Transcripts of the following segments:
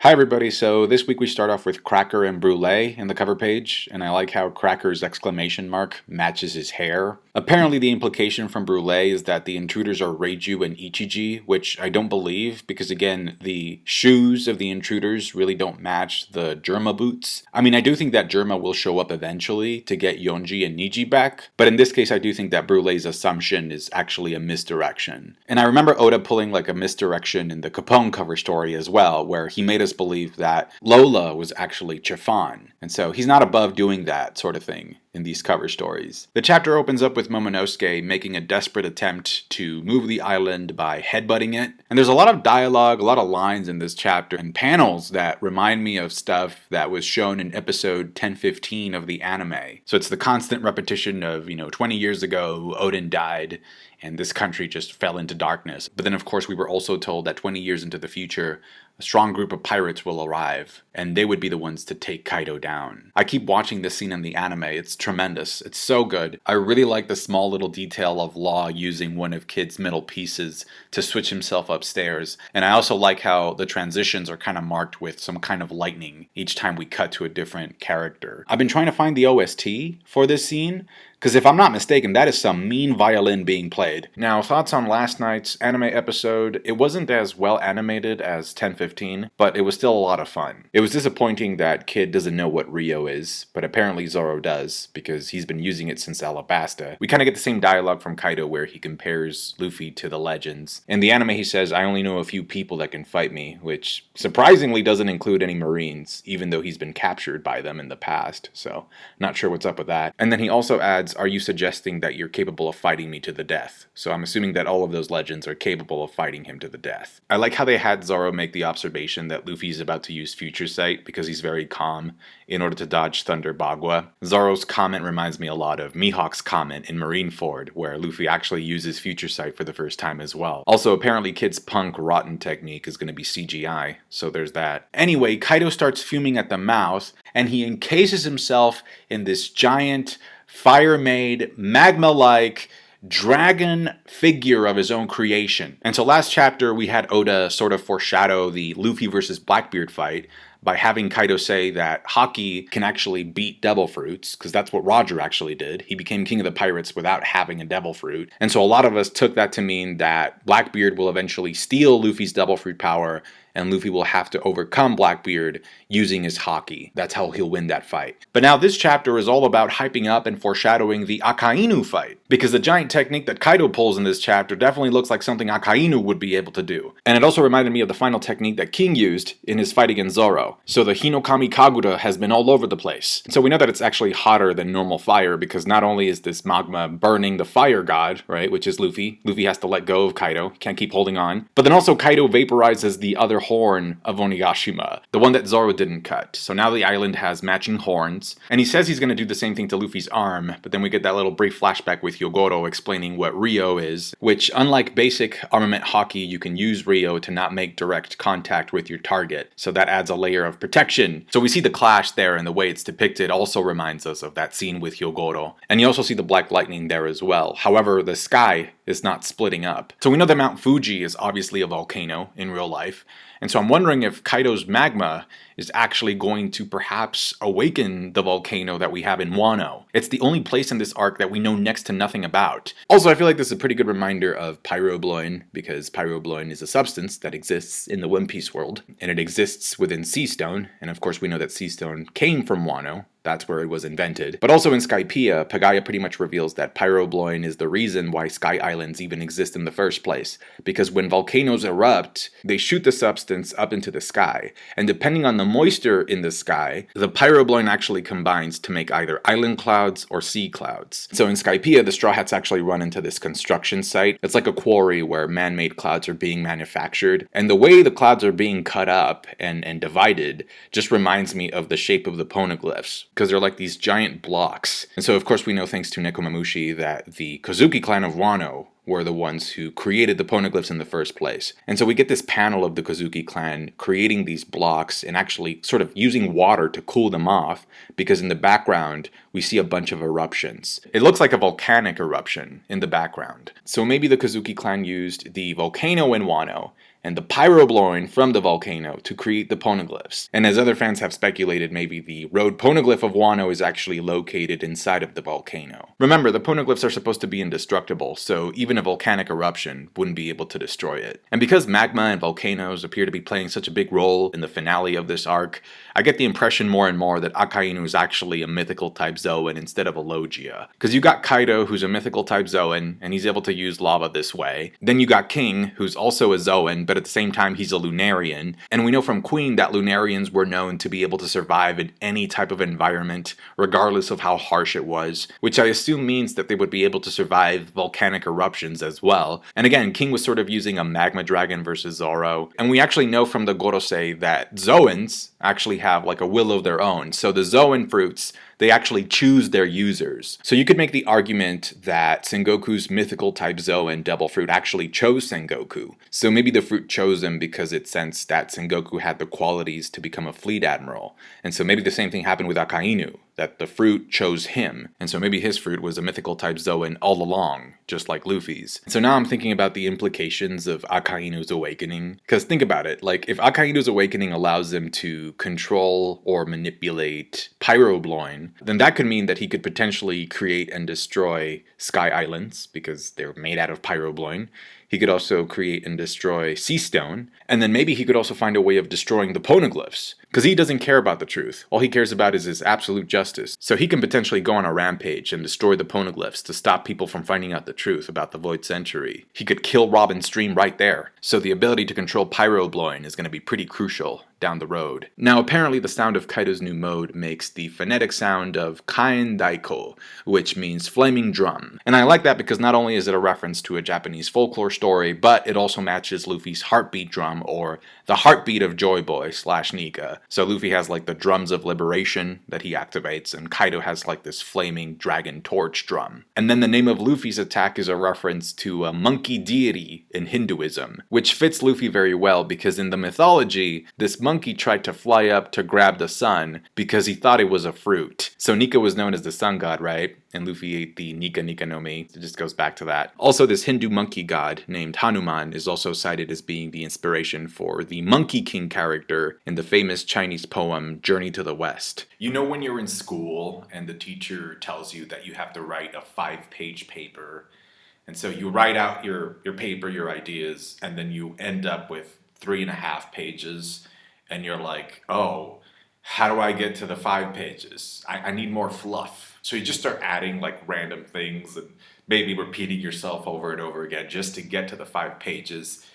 Hi everybody, so this week we start off with Cracker and Brulee in the cover page, and I like how Cracker's exclamation mark matches his hair. Apparently the implication from Brulee is that the intruders are Reiju and Ichiji, which I don't believe, because again, the shoes of the intruders really don't match the Germa boots. I mean, I do think that Germa will show up eventually to get Yonji and Niji back, but in this case I do think that Brulee's assumption is actually a misdirection. And I remember Oda pulling like a misdirection in the Capone cover story as well, where he made us believe that Lola was actually Chiffon. And so he's not above doing that sort of thing in these cover stories. The chapter opens up with Momonosuke making a desperate attempt to move the island by headbutting it. And there's a lot of dialogue, a lot of lines in this chapter, and panels that remind me of stuff that was shown in episode 1015 of the anime. So it's the constant repetition of, 20 years ago, Odin died, and this country just fell into darkness. But then, of course, we were also told that 20 years into the future, a strong group of pirates will arrive, and they would be the ones to take Kaido down. I keep watching this scene in the anime. It's tremendous. It's so good. I really like the small little detail of Law using one of Kid's middle pieces to switch himself upstairs. And I also like how the transitions are kind of marked with some kind of lightning each time we cut to a different character. I've been trying to find the OST for this scene, because if I'm not mistaken, that is some mean violin being played. Now, thoughts on last night's anime episode. It wasn't as well animated as 1015, but it was still a lot of fun. It was disappointing that Kid doesn't know what Rio is, but apparently Zoro does, because he's been using it since Alabasta. We kind of get the same dialogue from Kaido where he compares Luffy to the legends. In the anime he says, "I only know a few people that can fight me," which surprisingly doesn't include any Marines, even though he's been captured by them in the past, so not sure what's up with that. And then he also adds, "Are you suggesting that you're capable of fighting me to the death?" So I'm assuming that all of those legends are capable of fighting him to the death. I like how they had Zoro make the observation that Luffy's about to use Future Sight because he's very calm in order to dodge Thunder Bagua. Zoro's comment reminds me a lot of Mihawk's comment in Marineford, where Luffy actually uses Future Sight for the first time as well. Also, apparently Kid's punk rotten technique is going to be CGI, so there's that. Anyway, Kaido starts fuming at the mouth, and he encases himself in this giant, fire-made, magma-like dragon figure of his own creation. And so last chapter we had Oda sort of foreshadow the Luffy versus Blackbeard fight by having Kaido say that Haki can actually beat Devil Fruits, because that's what Roger actually did. He became king of the pirates without having a Devil Fruit. And so a lot of us took that to mean that Blackbeard will eventually steal Luffy's Devil Fruit power, and Luffy will have to overcome Blackbeard using his Haki. That's how he'll win that fight. But now this chapter is all about hyping up and foreshadowing the Akainu fight, because the giant technique that Kaido pulls in this chapter definitely looks like something Akainu would be able to do. And it also reminded me of the final technique that King used in his fight against Zoro. So the Hinokami Kagura has been all over the place. And so we know that it's actually hotter than normal fire, because not only is this Magma burning the fire god, right, which is Luffy. Luffy has to let go of Kaido. He can't keep holding on. But then also Kaido vaporizes the other horn of Onigashima, the one that Zoro didn't cut. So now the island has matching horns, and he says he's going to do the same thing to Luffy's arm, but then we get that little brief flashback with Yogoro explaining what Rio is, which unlike basic armament Haki, you can use Rio to not make direct contact with your target, so that adds a layer of protection. So we see the clash there, and the way it's depicted also reminds us of that scene with Yogoro. And you also see the black lightning there as well. However, the sky is not splitting up. So we know that Mount Fuji is obviously a volcano in real life, and so I'm wondering if Kaido's magma is actually going to perhaps awaken the volcano that we have in Wano. It's the only place in this arc that we know next to nothing about. Also, I feel like this is a pretty good reminder of pyrobloin, because pyrobloin is a substance that exists in the One Piece world, and it exists within Sea Stone, and of course we know that Sea Stone came from Wano. That's where it was invented. But also in Skypiea, Pagaya pretty much reveals that pyrobloin is the reason why Sky Islands even exist in the first place. Because when volcanoes erupt, they shoot the substance up into the sky. And depending on the moisture in the sky, the pyrobloin actually combines to make either island clouds or sea clouds. So in Skypiea, the Straw Hats actually run into this construction site. It's like a quarry where man-made clouds are being manufactured. And the way the clouds are being cut up and divided just reminds me of the shape of the poneglyphs, because they're like these giant blocks. And so of course we know, thanks to Nekomamushi, that the Kozuki clan of Wano were the ones who created the poneglyphs in the first place. And so we get this panel of the Kozuki clan creating these blocks and actually sort of using water to cool them off, because in the background we see a bunch of eruptions. It looks like a volcanic eruption in the background. So maybe the Kozuki clan used the volcano in Wano and the pyrobloin from the volcano to create the poneglyphs. And as other fans have speculated, maybe the road poneglyph of Wano is actually located inside of the volcano. Remember, the poneglyphs are supposed to be indestructible, so even a volcanic eruption wouldn't be able to destroy it. And because magma and volcanoes appear to be playing such a big role in the finale of this arc, I get the impression more and more that Akainu is actually a mythical type Zoan instead of a Logia. Because you got Kaido, who's a mythical type Zoan, and he's able to use lava this way. Then you got King, who's also a Zoan, but at the same time he's a Lunarian. And we know from Queen that Lunarians were known to be able to survive in any type of environment, regardless of how harsh it was, which I assume means that they would be able to survive volcanic eruptions as well. And again, King was sort of using a magma dragon versus Zoro. And we actually know from the Gorosei that Zoans actually have like a will of their own. So the Zoan fruits, they actually choose their users. So you could make the argument that Sengoku's mythical type Zoan Devil Fruit actually chose Sengoku. So maybe the fruit chose him because it sensed that Sengoku had the qualities to become a fleet admiral. And so maybe the same thing happened with Akainu, that the fruit chose him. And so maybe his fruit was a mythical type Zoan all along, just like Luffy's. So now I'm thinking about the implications of Akainu's awakening. Because think about it, like if Akainu's awakening allows him to control or manipulate Pyrobloin, then that could mean that he could potentially create and destroy Sky Islands, because they're made out of Pyrobloin. He could also create and destroy Sea Stone, and then maybe he could also find a way of destroying the poneglyphs, because he doesn't care about the truth. All he cares about is his absolute justice. So he can potentially go on a rampage and destroy the poneglyphs to stop people from finding out the truth about the Void Century. He could kill Robin's Stream right there. So the ability to control Pyrobloin is going to be pretty crucial down the road. Now apparently the sound of Kaido's new mode makes the phonetic sound of Kain Daiko, which means flaming drum. And I like that because not only is it a reference to a Japanese folklore story, but it also matches Luffy's heartbeat drum, or the heartbeat of Joy Boy / Nika. So Luffy has like the drums of liberation that he activates, and Kaido has like this flaming dragon torch drum. And then the name of Luffy's attack is a reference to a monkey deity in Hinduism, which fits Luffy very well because in the mythology, this monkey tried to fly up to grab the sun because he thought it was a fruit. So Nika was known as the sun god, right? And Luffy ate the Nika no Mi. It just goes back to that. Also, this Hindu monkey god named Hanuman is also cited as being the inspiration for the Monkey King character in the famous Chinese poem Journey to the West. You know when you're in school and the teacher tells you that you have to write a 5-page paper, and so you write out your paper, your ideas, and then you end up with 3.5 pages, and you're like, oh, how do I get to the 5 pages? I need more fluff. So you just start adding like random things and maybe repeating yourself over and over again just to get to the 5 pages.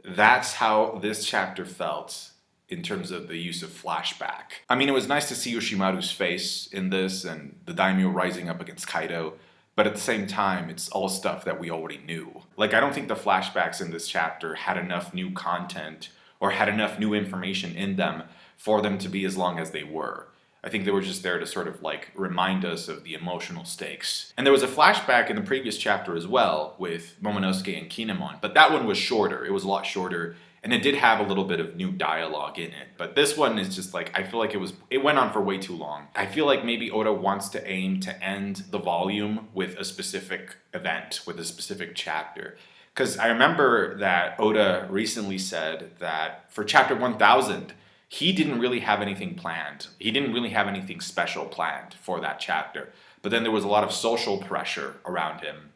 That's how this chapter felt in terms of the use of flashback. I mean, it was nice to see Yoshimaru's face in this and the daimyo rising up against Kaido, but at the same time, it's all stuff that we already knew. Like, I don't think the flashbacks in this chapter had enough new content or had enough new information in them for them to be as long as they were. I think they were just there to sort of like remind us of the emotional stakes. And there was a flashback in the previous chapter as well with Momonosuke and Kinemon, but that one was shorter. It was a lot shorter, and it did have a little bit of new dialogue in it. But this one is just like, I feel like it went on for way too long. I feel like maybe Oda wants to aim to end the volume with a specific event, with a specific chapter. Because I remember that Oda recently said that for chapter 1000, he didn't really have anything planned. He didn't really have anything special planned for that chapter. But then there was a lot of social pressure around him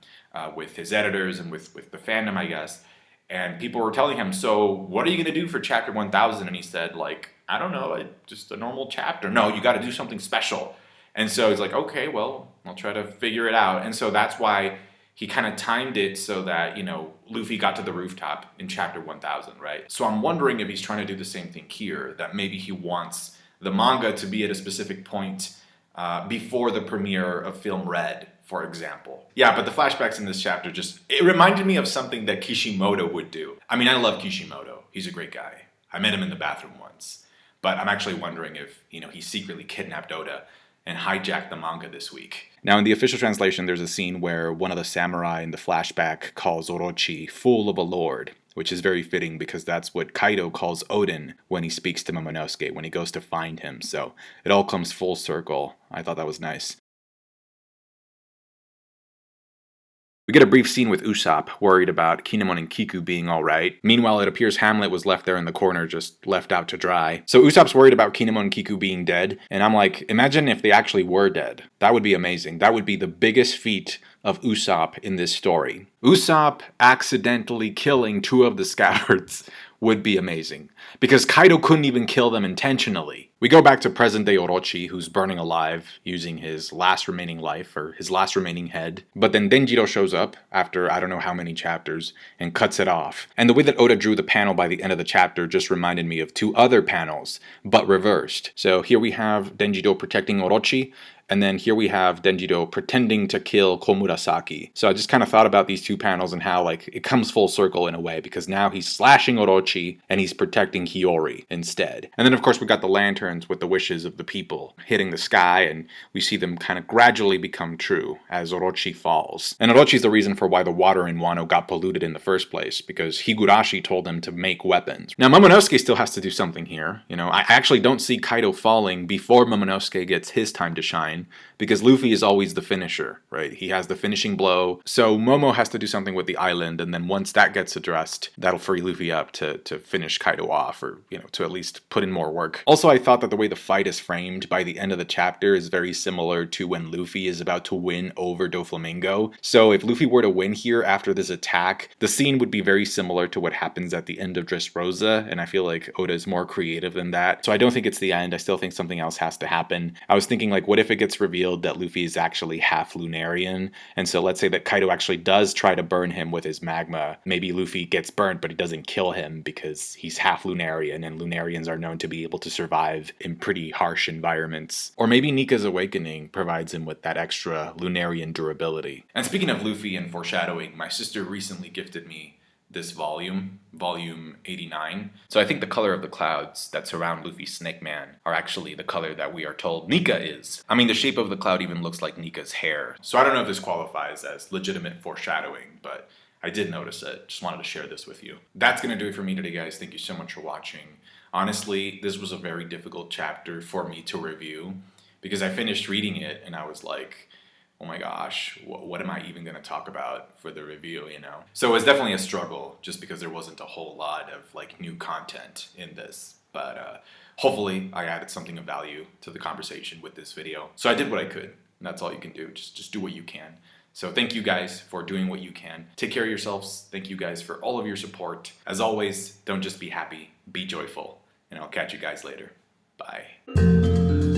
with his editors and with the fandom, I guess. And people were telling him, so what are you going to do for chapter 1000? And he said, like, I don't know, just a normal chapter. No, you got to do something special. And so he's like, okay, well, I'll try to figure it out. And so that's why he kind of timed it so that, you know, Luffy got to the rooftop in chapter 1000, right? So I'm wondering if he's trying to do the same thing here, that maybe he wants the manga to be at a specific point before the premiere of Film Red, for example. Yeah, but the flashbacks in this chapter it reminded me of something that Kishimoto would do. I mean, I love Kishimoto. He's a great guy. I met him in the bathroom once. But I'm actually wondering if, you know, he secretly kidnapped Oda and hijacked the manga this week. Now, in the official translation, there's a scene where one of the samurai in the flashback calls Orochi fool of a lord, which is very fitting because that's what Kaido calls Odin when he speaks to Momonosuke, when he goes to find him. So it all comes full circle. I thought that was nice. We get a brief scene with Usopp, worried about Kinemon and Kiku being alright. Meanwhile, it appears Hamlet was left there in the corner, just left out to dry. So Usopp's worried about Kinemon and Kiku being dead, and I'm like, imagine if they actually were dead. That would be amazing. That would be the biggest feat of Usopp in this story. Usopp accidentally killing 2 of the scabbards would be amazing, because Kaido couldn't even kill them intentionally. We go back to present-day Orochi, who's burning alive using his last remaining life, or his last remaining head. But then Denjiro shows up, after I don't know how many chapters, and cuts it off. And the way that Oda drew the panel by the end of the chapter just reminded me of 2 other panels, but reversed. So here we have Denjiro protecting Orochi, and then here we have Denjiro pretending to kill Komurasaki. So I just kind of thought about these 2 panels and how like it comes full circle in a way, because now he's slashing Orochi and he's protecting Hiyori instead. And then of course we got the lanterns with the wishes of the people hitting the sky, and we see them kind of gradually become true as Orochi falls. And Orochi's the reason for why the water in Wano got polluted in the first place, because Higurashi told him to make weapons. Now Momonosuke still has to do something here. You know, I actually don't see Kaido falling before Momonosuke gets his time to shine, because Luffy is always the finisher, right? He has the finishing blow. So Momo has to do something with the island, and then once that gets addressed, that'll free Luffy up to finish Kaido off, or, you know, to at least put in more work. Also, I thought that the way the fight is framed by the end of the chapter is very similar to when Luffy is about to win over Doflamingo. So if Luffy were to win here after this attack, the scene would be very similar to what happens at the end of Dressrosa, and I feel like Oda is more creative than that. So I don't think it's the end. I still think something else has to happen. I was thinking, like, what if it gets revealed that Luffy is actually half Lunarian, and so let's say that Kaido actually does try to burn him with his magma. Maybe Luffy gets burnt, but he doesn't kill him because he's half Lunarian, and Lunarians are known to be able to survive in pretty harsh environments. Or maybe Nika's awakening provides him with that extra Lunarian durability. And speaking of Luffy and foreshadowing, my sister recently gifted me this volume 89. So I think the color of the clouds that surround Luffy's Snake Man are actually the color that we are told Nika is. I mean, the shape of the cloud even looks like Nika's hair. So I don't know if this qualifies as legitimate foreshadowing, but I did notice it. Just wanted to share this with you. That's gonna do it for me today, guys. Thank you so much for watching. Honestly, this was a very difficult chapter for me to review, because I finished reading it and I was like, oh my gosh, what am I even going to talk about for the review, you know? So it was definitely a struggle, just because there wasn't a whole lot of like new content in this. But hopefully I added something of value to the conversation with this video. So I did what I could, and that's all you can do. Just do what you can. So thank you guys for doing what you can. Take care of yourselves. Thank you guys for all of your support. As always, don't just be happy, be joyful. And I'll catch you guys later. Bye.